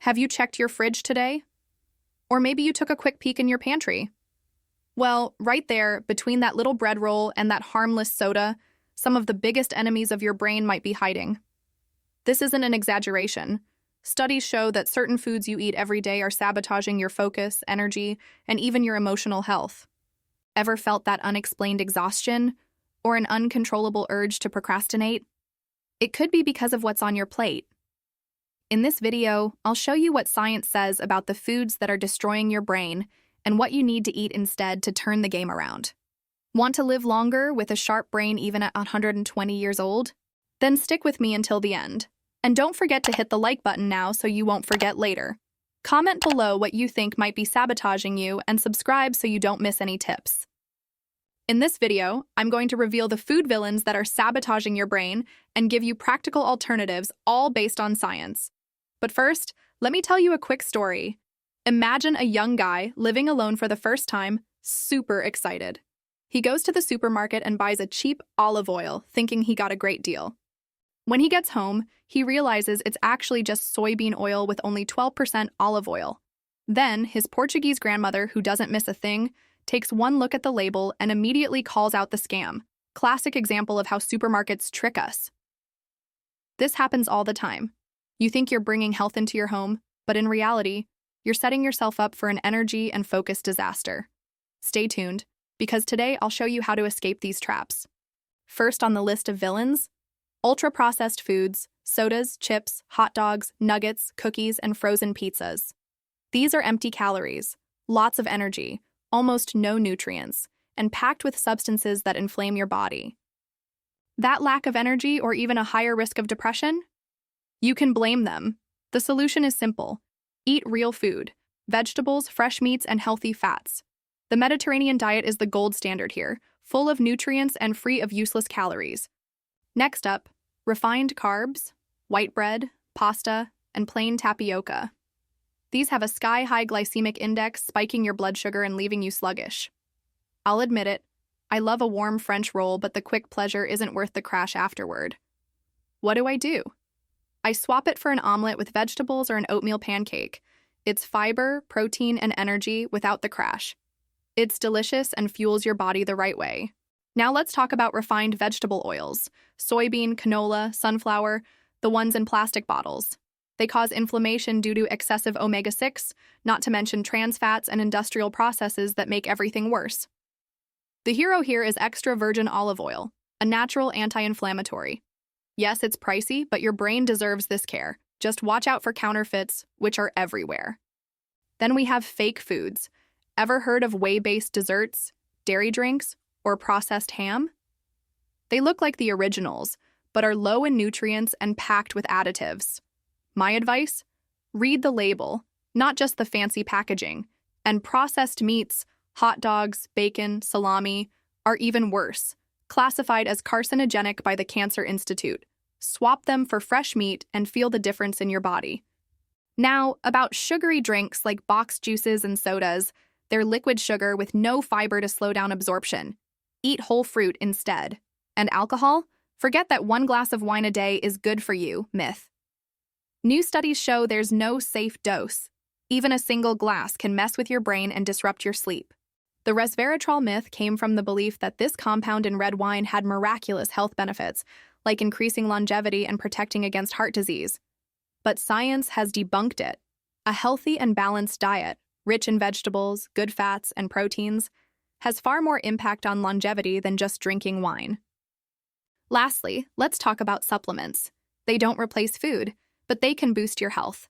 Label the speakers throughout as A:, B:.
A: Have you checked your fridge today? Or maybe you took a quick peek in your pantry. Well, right there, between that little bread roll and that harmless soda, some of the biggest enemies of your brain might be hiding. This isn't an exaggeration. Studies show that certain foods you eat every day are sabotaging your focus, energy, and even your emotional health. Ever felt that unexplained exhaustion or an uncontrollable urge to procrastinate? It could be because of what's on your plate. In this video, I'll show you what science says about the foods that are destroying your brain and what you need to eat instead to turn the game around. Want to live longer with a sharp brain even at 120 years old? Then stick with me until the end. And don't forget to hit the like button now so you won't forget later. Comment below what you think might be sabotaging you and subscribe so you don't miss any tips. In this video, I'm going to reveal the food villains that are sabotaging your brain and give you practical alternatives, all based on science. But first, let me tell you a quick story. Imagine a young guy living alone for the first time, super excited. He goes to the supermarket and buys a cheap olive oil, thinking he got a great deal. When he gets home, he realizes it's actually just soybean oil with only 12% olive oil. Then, his Portuguese grandmother, who doesn't miss a thing, takes one look at the label and immediately calls out the scam. Classic example of how supermarkets trick us. This happens all the time. You think you're bringing health into your home, but in reality, you're setting yourself up for an energy and focus disaster. Stay tuned, because today I'll show you how to escape these traps. First on the list of villains, ultra-processed foods, sodas, chips, hot dogs, nuggets, cookies, and frozen pizzas. These are empty calories, lots of energy, almost no nutrients, and packed with substances that inflame your body. That lack of energy or even a higher risk of depression? You can blame them. The solution is simple. Eat real food, vegetables, fresh meats, and healthy fats. The Mediterranean diet is the gold standard here, full of nutrients and free of useless calories. Next up, refined carbs, white bread, pasta, and plain tapioca. These have a sky-high glycemic index, spiking your blood sugar and leaving you sluggish. I'll admit it, I love a warm French roll, but the quick pleasure isn't worth the crash afterward. What do? I swap it for an omelet with vegetables or an oatmeal pancake. It's fiber, protein, and energy without the crash. It's delicious and fuels your body the right way. Now let's talk about refined vegetable oils. Soybean, canola, sunflower, the ones in plastic bottles. They cause inflammation due to excessive omega-6, not to mention trans fats and industrial processes that make everything worse. The hero here is extra virgin olive oil, a natural anti-inflammatory. Yes, it's pricey, but your brain deserves this care. Just watch out for counterfeits, which are everywhere. Then we have fake foods. Ever heard of whey-based desserts, dairy drinks, or processed ham? They look like the originals, but are low in nutrients and packed with additives. My advice? Read the label, not just the fancy packaging. And processed meats, hot dogs, bacon, salami, are even worse, classified as carcinogenic by the Cancer Institute. Swap them for fresh meat and feel the difference in your body. Now, about sugary drinks like boxed juices and sodas, they're liquid sugar with no fiber to slow down absorption. Eat whole fruit instead. And alcohol? Forget that one glass of wine a day is good for you, myth. New studies show there's no safe dose. Even a single glass can mess with your brain and disrupt your sleep. The resveratrol myth came from the belief that this compound in red wine had miraculous health benefits, like increasing longevity and protecting against heart disease. But science has debunked it. A healthy and balanced diet, rich in vegetables, good fats, and proteins, has far more impact on longevity than just drinking wine. Lastly, let's talk about supplements. They don't replace food, but they can boost your health.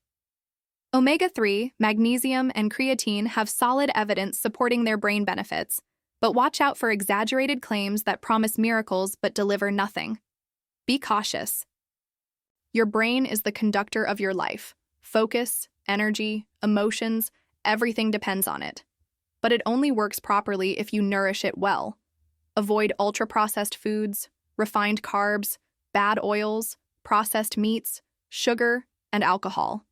A: Omega-3, magnesium, and creatine have solid evidence supporting their brain benefits, but watch out for exaggerated claims that promise miracles but deliver nothing. Be cautious. Your brain is the conductor of your life. Focus, energy, emotions, everything depends on it. But it only works properly if you nourish it well. Avoid ultra-processed foods, refined carbs, bad oils, processed meats, sugar, and alcohol.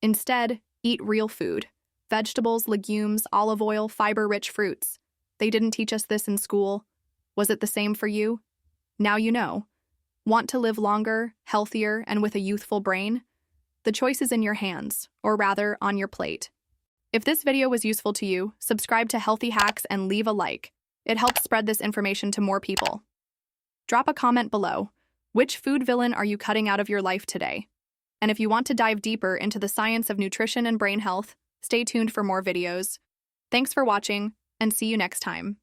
A: Instead, eat real food, vegetables, legumes, olive oil, fiber-rich fruits. They didn't teach us this in school. Was it the same for you? Now you know. Want to live longer, healthier, and with a youthful brain? the choice is in your hands, or rather, on your plate. If this video was useful to you, subscribe to Healthy Hacks and leave a like. It helps spread this information to more people. Drop a comment below. Which food villain are you cutting out of your life today? And if you want to dive deeper into the science of nutrition and brain health, stay tuned for more videos. Thanks for watching, and see you next time.